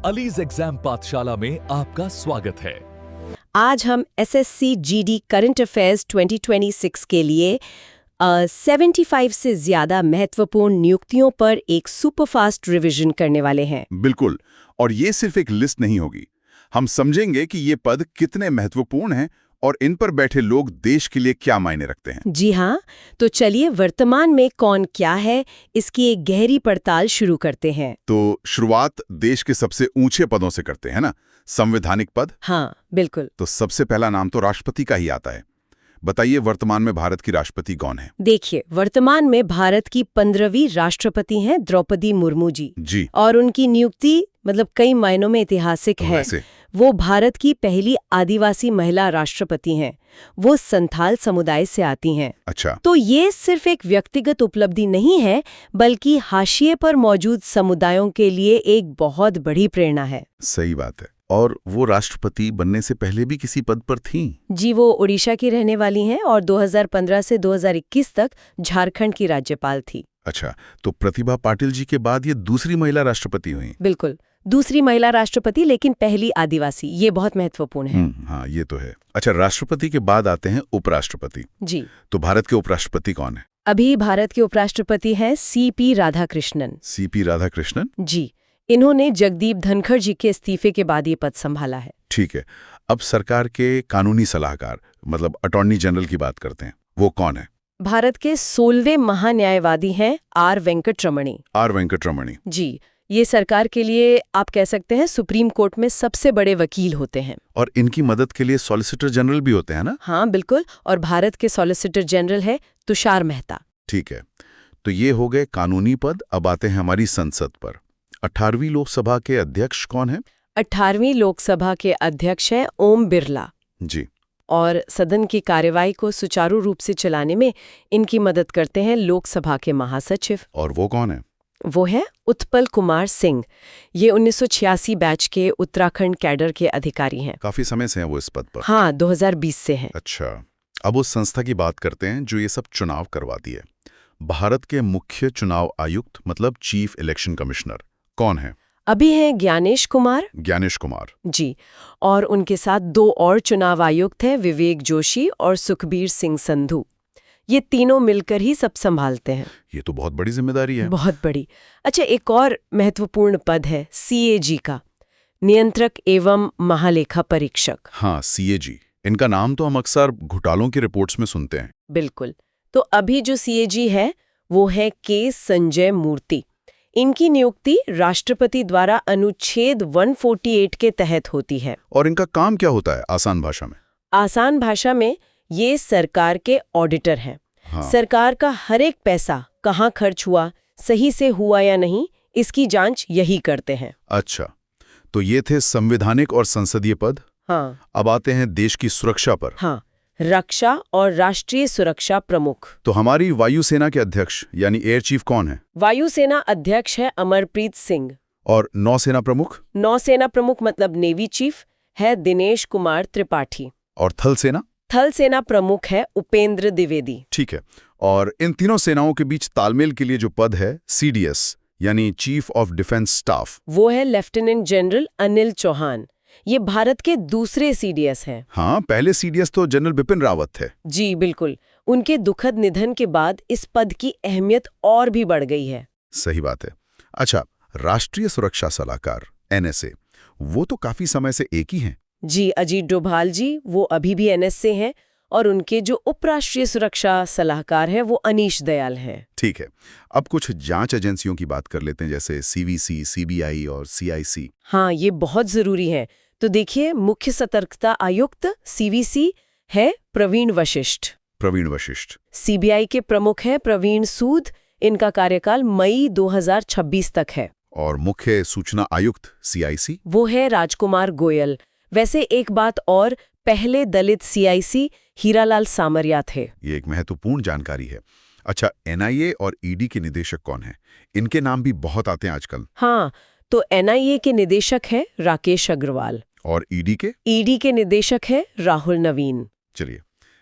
Allies exam पाठशाला में आपका स्वागत है। आज हम एसएससी जीडी करंट अफेयर्स 2026 के लिए 75 से ज्यादा महत्वपूर्ण नियुक्तियों पर एक सुपरफास्ट रिवीजन करने वाले हैं। बिल्कुल, और ये सिर्फ एक लिस्ट नहीं होगी। हम समझेंगे कि ये पद कितने महत्वपूर्ण हैं और इन पर बैठे लोग देश के लिए क्या मायने रखते हैं। जी हाँ, तो चलिए वर्तमान में कौन क्या है, इसकी एक गहरी पड़ताल शुरू करते हैं। तो शुरुआत देश के सबसे ऊंचे पदों से करते हैं ना, संवैधानिक पद। हाँ, बिल्कुल। तो सबसे पहला नाम तो राष्ट्रपति का ही आता है। बताइए, वर्तमान में भारत की राष्ट्रपति कौन है? देखिए, वर्तमान में भारत की 15वीं राष्ट्रपति हैं द्रौपदी मुर्मू जी। और उनकी नियुक्ति कई मायनों में ऐतिहासिक है। वो भारत की पहली आदिवासी महिला राष्ट्रपति हैं। वो संथाल समुदाय से आती हैं। अच्छा। तो ये सिर्फ एक व्यक्तिगत उपलब्धि नहीं है, बल्कि हाशिए पर मौजूद समुदायों के लिए एक बहुत बड़ी प्रेरणा है। सही बात है। और वो राष्ट्रपति बनने से पहले भी किसी पद पर थीं? जी, वो ओडिशा की रहने वाली हैं और 2015 से 2021 तक झारखंड की राज्यपाल थी। अच्छा, तो प्रतिभा पाटिल जी के बाद ये दूसरी महिला राष्ट्रपति हुई? बिल्कुल, दूसरी महिला राष्ट्रपति, लेकिन पहली आदिवासी। ये बहुत महत्वपूर्ण है। हाँ, ये तो है। अच्छा, राष्ट्रपति के बाद आते हैं उपराष्ट्रपति। जी। तो भारत के उपराष्ट्रपति कौन है? अभी भारत के उपराष्ट्रपति हैं सीपी राधाकृष्णन। सीपी राधाकृष्णन? जी, इन्होंने जगदीप धनखड़ जी के इस्तीफे के बाद ये पद संभाला है। ठीक है। अब सरकार के कानूनी सलाहकार अटॉर्नी जनरल की बात करते हैं। वो कौन है? भारत के 16वें महान्यायवादी हैं आर वेंकटरमणी। आर वेंकटरमणी जी, ये सरकार के लिए आप कह सकते हैं सुप्रीम कोर्ट में सबसे बड़े वकील होते हैं। और इनकी मदद के लिए सॉलिसिटर जनरल भी होते हैं ना? हाँ, बिल्कुल। और भारत के सॉलिसिटर जनरल है तुषार मेहता। ठीक है, तो ये हो गए कानूनी पद। अब आते हैं हमारी संसद पर। 18वीं लोकसभा के अध्यक्ष कौन है? 18वीं लोकसभा के अध्यक्ष हैं ओम बिरला जी। और सदन की कार्यवाही को सुचारू रूप से चलाने में इनकी मदद करते हैं लोकसभा के महासचिव। और वो कौन है? वो है उत्पल कुमार सिंह। ये 1986 बैच के उत्तराखंड कैडर के अधिकारी हैं। काफी समय से हैं वो इस पद पर। हाँ, 2020 से हैं। अच्छा, अब उस संस्था की बात करते हैं जो ये सब चुनाव करवाती है। भारत के मुख्य चुनाव आयुक्त चीफ इलेक्शन कमिश्नर कौन है? अभी हैं ज्ञानेश कुमार। ज्ञानेश कुमार जी, और उनके साथ 2 और चुनाव आयुक्त हैं, विवेक जोशी और सुखबीर सिंह संधू। ये तीनों मिलकर ही सब संभालते हैं। ये तो बहुत बड़ी जिम्मेदारी है। बहुत बड़ी। अच्छा, एक और महत्वपूर्ण पद है सीएजी का, नियंत्रक एवं महालेखा परीक्षक। हाँ, सीएजी। इनका नाम तो हम अक्सर घोटालों की रिपोर्ट्स में सुनते हैं। बिल्कुल। तो अभी जो सीएजी है वो है के संजय मूर्ति। इनकी नियुक्ति राष्ट्रपति द्वारा अनुच्छेद 148 के तहत होती है। और इनका काम क्या होता है आसान भाषा में? आसान भाषा में ये सरकार के ऑडिटर हैं। हाँ। सरकार का हर एक पैसा कहाँ खर्च हुआ, सही से हुआ या नहीं, इसकी जांच यही करते हैं। अच्छा, तो ये थे संवैधानिक और संसदीय पद। हाँ। अब आते हैं देश की सुरक्षा पर। हाँ, रक्षा और राष्ट्रीय सुरक्षा प्रमुख। तो हमारी वायुसेना के अध्यक्ष यानी एयर चीफ कौन है? वायुसेना अध्यक्ष है अमरप्रीत सिंह। और नौसेना प्रमुख? नौसेना प्रमुख नेवी चीफ है दिनेश कुमार त्रिपाठी। और थल सेना? थल सेना प्रमुख है उपेंद्र द्विवेदी। ठीक है। और इन तीनों सेनाओं के बीच तालमेल के लिए जो पद है सीडीएस यानी चीफ ऑफ डिफेंस स्टाफ, वो है लेफ्टिनेंट जनरल अनिल चौहान। ये भारत के दूसरे सीडीएस हैं। हाँ, पहले सीडीएस तो जनरल बिपिन रावत थे। जी बिल्कुल। उनके दुखद निधन के बाद इस पद की अहमियत और भी बढ़ गई है। सही बात है। अच्छा, राष्ट्रीय सुरक्षा सलाहकार एनएसए, वो तो काफी समय से एक ही हैं। जी, अजीत डोभाल जी, वो अभी भी एनएसए हैं। और उनके जो उपराष्ट्रीय सुरक्षा सलाहकार हैं वो अनीश दयाल हैं। ठीक है। अब कुछ जांच एजेंसियों की बात कर लेते हैं, जैसे सीवीसी, सीबीआई और सीआईसी। हाँ, ये बहुत जरूरी है। तो देखिए, मुख्य सतर्कता आयुक्त सीवीसी है प्रवीण वशिष्ठ। प्रवीण वशिष्ठ। सीबीआई के प्रमुख हैं प्रवीण सूद। इनका कार्यकाल मई 2026 तक है। और मुख्य सूचना आयुक्त सीआईसी, वो है राजकुमार गोयल। वैसे एक बात और, पहले दलित सीआईसी हीरालाल सामरिया थे। ये एक महत्वपूर्ण जानकारी है। अच्छा, एनआईए और ईडी के निदेशक कौन हैं? इनके नाम भी बहुत आते हैं आजकल। हाँ, तो एनआईए के निदेशक है राकेश अग्रवाल। और ईडी के? ईडी के निदेशक है राहुल नवीन। चलिए,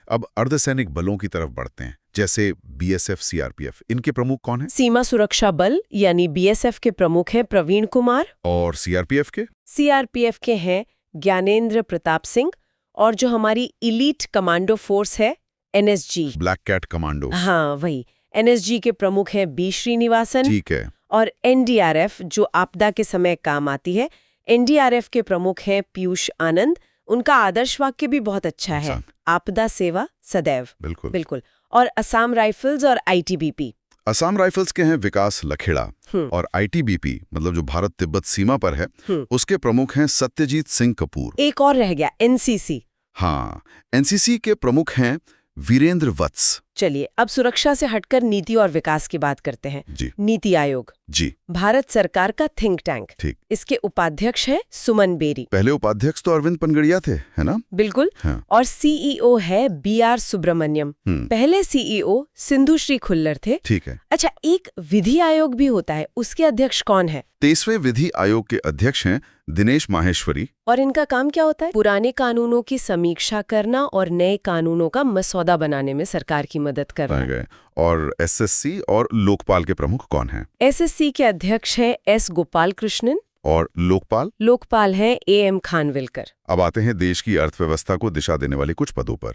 अब अर्धसैनिक बलों की तरफ बढ़ते हैं, जैसे बीएसएफ, सीआरपीएफ, इनके प्रमुख कौन हैं? सीमा सुरक्षा बल यानी बीएसएफ के प्रमुख हैं प्रवीण कुमार। और सीआरपीएफ के? सीआरपीएफ के हैं ज्ञानेंद्र प्रताप सिंह। और जो हमारी इलीट कमांडो फोर्स है एनएसजी, ब्लैक कैट कमांडो। हाँ वही, एनएसजी के प्रमुख हैं बी श्रीनिवासन। ठीक है। और एनडीआरएफ जो आपदा के समय काम आती है, एनडीआरएफ के प्रमुख हैं पीयूष आनंद। उनका आदर्श वाक्य भी बहुत अच्छा है, आपदा सेवा सदैव। बिल्कुल बिल्कुल। और असम राइफल्स और आईटीबीपी। असम राइफल्स के हैं विकास लखेड़ा। और आईटीबीपी मतलब जो भारत तिब्बत सीमा पर है, उसके प्रमुख हैं सत्यजीत सिंह कपूर। एक और रह गया, एनसीसी। हाँ, एनसीसी के प्रमुख हैं वीरेंद्र वत्स। चलिए अब सुरक्षा से हटकर नीति और विकास की बात करते हैं। जी। नीति आयोग जी, भारत सरकार का थिंक टैंक। ठीक। इसके उपाध्यक्ष है सुमन बेरी। पहले उपाध्यक्ष तो अरविंद पनगड़िया थे, है ना? बिल्कुल। हाँ। और सीईओ है बीआर सुब्रमण्यम। पहले सीईओ सिंधु श्री खुल्लर थे। ठीक है। अच्छा, एक विधि आयोग भी होता है, उसके अध्यक्ष कौन है? 23वें विधि आयोग के अध्यक्ष हैं दिनेश माहेश्वरी। और इनका काम क्या होता है? पुराने कानूनों की समीक्षा करना और नए कानूनों का मसौदा बनाने में सरकार की मदद करना। और एसएससी और लोकपाल के प्रमुख कौन हैं? एसएससी के अध्यक्ष हैं एस गोपाल कृष्णन। और लोकपाल? लोकपाल हैं एएम खानविलकर। अब आते हैं देश की अर्थव्यवस्था को दिशा देने वाले कुछ पदों पर।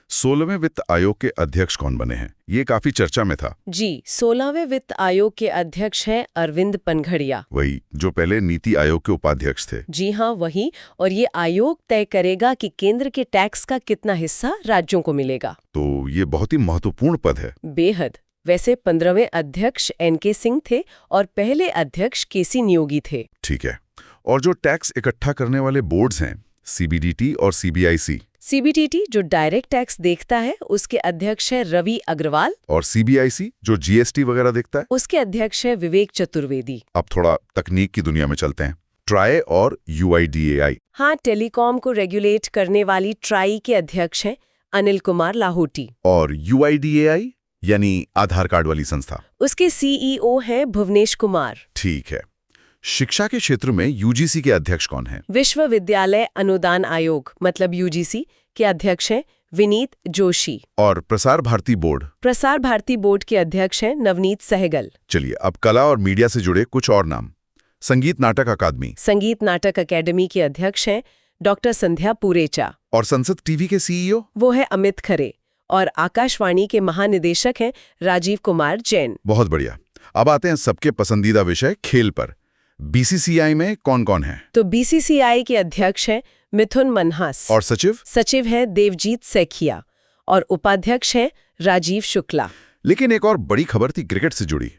16वें वित्त आयोग के अध्यक्ष कौन बने हैं? ये काफी चर्चा में था। जी, 16वें वित्त आयोग के अध्यक्ष हैं अरविंद पनघड़िया। वही जो पहले नीति आयोग के उपाध्यक्ष थे। जी हाँ, वही। और ये आयोग तय करेगा कि केंद्र के टैक्स का कितना हिस्सा राज्यों को मिलेगा। तो ये बहुत ही महत्वपूर्ण पद है। बेहद। वैसे 15वें अध्यक्ष एनके सिंह थे और पहले अध्यक्ष केसी नियोगी थे। ठीक है। और जो टैक्स इकट्ठा करने वाले बोर्ड्स हैं, सीबीडीटी और सीबीआईसी। सीबीडीटी जो डायरेक्ट टैक्स देखता है, उसके अध्यक्ष है रवि अग्रवाल। और सीबीआईसी जो जीएसटी वगैरह देखता है, उसके अध्यक्ष है विवेक चतुर्वेदी। अब थोड़ा तकनीक की दुनिया में चलते हैं। ट्राई और यूआईडीएआई। हाँ, टेलीकॉम को रेगुलेट करने वाली ट्राई के अध्यक्ष हैं अनिल कुमार लाहौटी। और यूआईडीएआई यानी आधार कार्ड वाली संस्था, उसके सीईओ हैं भुवनेश कुमार। ठीक है। शिक्षा के क्षेत्र में यूजीसी के अध्यक्ष कौन हैं? विश्वविद्यालय अनुदान आयोग मतलब यूजीसी के अध्यक्ष हैं विनीत जोशी। और प्रसार भारती बोर्ड? प्रसार भारती बोर्ड के अध्यक्ष हैं नवनीत सहगल। चलिए अब कला और मीडिया से जुड़े कुछ और नाम। संगीत नाटक अकादमी। संगीत नाटक अकेडमी के अध्यक्ष हैं डॉक्टर संध्या पुरेचा। और संसद टीवी के सीईओ? वो है अमित खरे। और आकाशवाणी के महानिदेशक हैं राजीव कुमार जैन। बहुत बढ़िया। अब आते हैं सबके पसंदीदा विषय खेल पर। बीसीसीआई में कौन कौन है? तो बीसीसीआई के अध्यक्ष हैं मिथुन मनहास। और सचिव? सचिव हैं देवजीत सैखिया। और उपाध्यक्ष हैं राजीव शुक्ला। लेकिन एक और बड़ी खबर थी क्रिकेट से जुड़ी।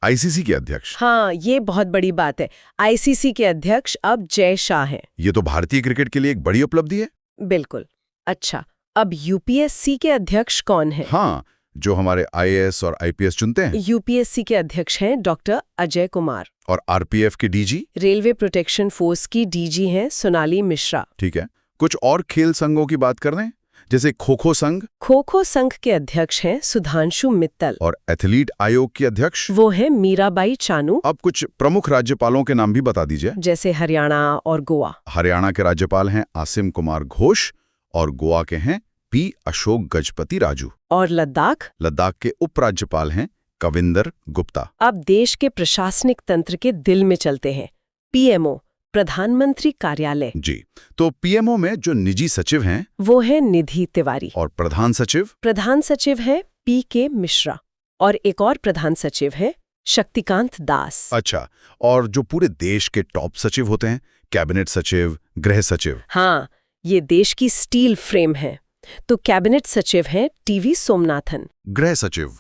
आईसीसी के अध्यक्ष। हाँ, ये बहुत बड़ी बात है। आईसीसी के अध्यक्ष अब जय शाह हैं। ये तो भारतीय क्रिकेट के लिए एक बड़ी उपलब्धि है। बिल्कुल। अच्छा, अब यूपीएससी के अध्यक्ष कौन है? हाँ, जो हमारे आईएएस और आईपीएस चुनते हैं। यूपीएससी के अध्यक्ष हैं डॉक्टर अजय कुमार। और आरपीएफ के डीजी? रेलवे प्रोटेक्शन फोर्स की डीजी हैं सोनाली मिश्रा। ठीक है। कुछ और खेल संघों की बात कर दें, जैसे खो खो संघ? खो खो संघ के अध्यक्ष हैं सुधांशु मित्तल। और एथलीट आयोग की अध्यक्ष? वो है मीराबाई चानू। अब कुछ प्रमुख राज्यपालों के नाम भी बता दीजिए। जैसे हरियाणा और गोवा। हरियाणा के राज्यपाल हैं आसिम कुमार घोष। और गोवा के हैं पी अशोक गजपति राजू। और लद्दाख? लद्दाख के उपराज्यपाल हैं कविंदर गुप्ता। अब देश के प्रशासनिक तंत्र के दिल में चलते हैं। पीएमओ प्रधानमंत्री कार्यालय। जी, तो पीएमओ में जो निजी सचिव हैं वो है निधि तिवारी। और प्रधान सचिव है पीके मिश्रा। और एक और प्रधान सचिव है शक्तिकांत दास। अच्छा, और जो पूरे देश के टॉप सचिव होते हैं, कैबिनेट सचिव, गृह सचिव? हाँ, ये देश की स्टील फ्रेम है। तो कैबिनेट सचिव हैं टीवी सोमनाथन। गृह सचिव?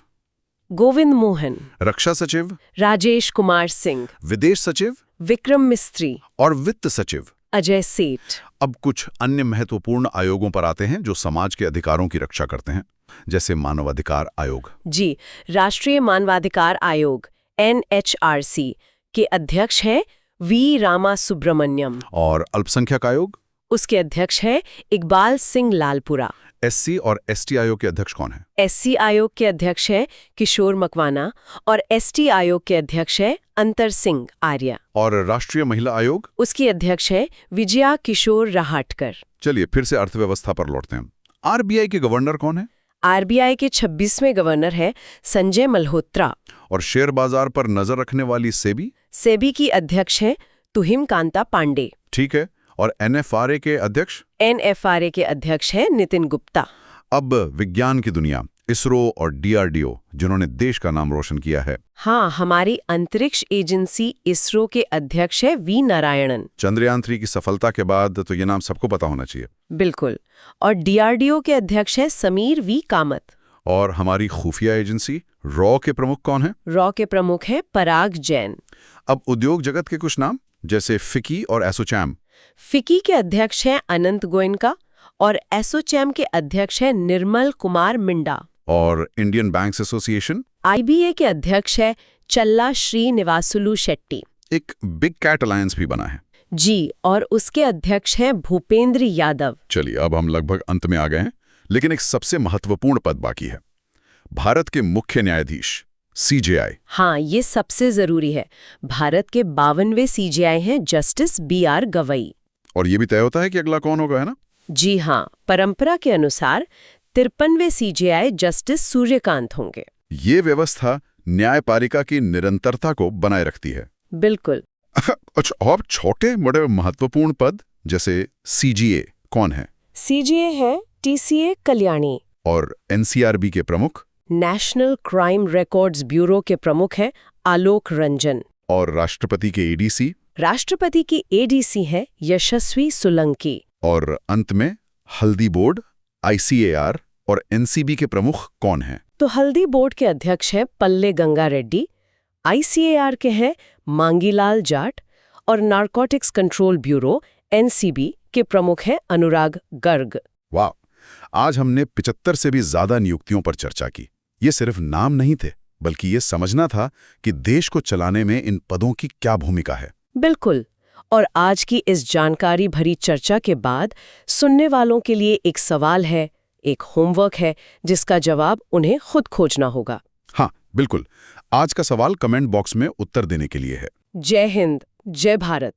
गोविंद मोहन। रक्षा सचिव? राजेश कुमार सिंह। विदेश सचिव? विक्रम मिस्त्री। और वित्त सचिव? अजय सेठ। अब कुछ अन्य महत्वपूर्ण आयोगों पर आते हैं जो समाज के अधिकारों की रक्षा करते हैं, जैसे मानवाधिकार आयोग। जी, राष्ट्रीय मानवाधिकार आयोग NHRC के अध्यक्ष हैं वी रामा सुब्रमण्यम। और अल्पसंख्यक आयोग? उसके अध्यक्ष हैं इकबाल सिंह लालपुरा। एससी और एसटी आयोग के अध्यक्ष कौन हैं? एससी आयोग के अध्यक्ष हैं किशोर मकवाना। और एसटी आयोग के अध्यक्ष हैं अंतर सिंह आर्या। और राष्ट्रीय महिला आयोग? उसकी अध्यक्ष है विजया किशोर रहाटकर। चलिए फिर से अर्थव्यवस्था पर लौटते हैं। आरबीआई के गवर्नर कौन है? आरबीआई के 26वें गवर्नर हैं संजय मल्होत्रा। और शेयर बाजार पर नजर रखने वाली सेबी? सेबी की अध्यक्ष हैं तुहिन कांता पांडे। ठीक है। और एनएफआरए के अध्यक्ष? एनएफआरए के अध्यक्ष हैं नितिन गुप्ता। अब विज्ञान की दुनिया, इसरो और डीआरडीओ, जिन्होंने देश का नाम रोशन किया है। हाँ, हमारी अंतरिक्ष एजेंसी इसरो के अध्यक्ष है वी नारायणन। चंद्रयान 3 की सफलता के बाद तो ये नाम सबको पता होना चाहिए। बिल्कुल। और डीआरडीओ के अध्यक्ष है समीर वी कामत। और हमारी खुफिया एजेंसी रॉ के प्रमुख कौन है? रॉ के प्रमुख है पराग जैन। अब उद्योग जगत के कुछ नाम, जैसे फिकी और एसोचैम। फिकी के अध्यक्ष हैं अनंत गोयनका और एसोचैम के अध्यक्ष हैं निर्मल कुमार मिंडा। और इंडियन बैंक्स एसोसिएशन? आईबीए के अध्यक्ष है चल्ला श्रीनिवासुलु शेट्टी। एक बिग कैट अलायंस भी बना है। जी, और उसके अध्यक्ष हैं भूपेंद्र यादव। चलिए, अब हम लगभग अंत में आ गए हैं, लेकिन एक सबसे महत्वपूर्ण पद बाकी है। भारत के मुख्य न्यायाधीश, सीजेआई। हाँ, ये सबसे जरूरी है। भारत के 52वें सीजेआई हैं जस्टिस बीआर गवई। और ये भी तय होता है कि अगला कौन होगा, है ना? जी हाँ, परंपरा के अनुसार 53वें सीजेआई जस्टिस सूर्यकांत होंगे। ये व्यवस्था न्यायपालिका की निरंतरता को बनाए रखती है। बिल्कुल। अच्छा, और छोटे बड़े महत्वपूर्ण पद जैसे सीजीए कौन है? सीजीए है टीसीए कल्याणी। और एनसीआरबी के प्रमुख? नेशनल क्राइम रिकॉर्ड्स ब्यूरो के प्रमुख हैं आलोक रंजन। और राष्ट्रपति के एडीसी? राष्ट्रपति की एडीसी है यशस्वी सोलंकी। और अंत में हल्दी बोर्ड, आईसीएआर और एनसीबी के प्रमुख कौन हैं? तो हल्दी बोर्ड के अध्यक्ष हैं पल्ले गंगा रेड्डी, आईसीएआर के हैं मांगीलाल जाट और नारकोटिक्स कंट्रोल ब्यूरो एनसीबी के प्रमुख हैं अनुराग गर्ग। वाह, आज हमने 75 से भी ज्यादा नियुक्तियों पर चर्चा की। ये सिर्फ नाम नहीं थे, बल्कि ये समझना था कि देश को चलाने में इन पदों की क्या भूमिका है। बिल्कुल। और आज की इस जानकारी भरी चर्चा के बाद सुनने वालों के लिए एक सवाल है, एक होमवर्क है, जिसका जवाब उन्हें खुद खोजना होगा। हाँ, बिल्कुल। आज का सवाल कमेंट बॉक्स में उत्तर देने के लिए है। जय हिंद, जय भारत।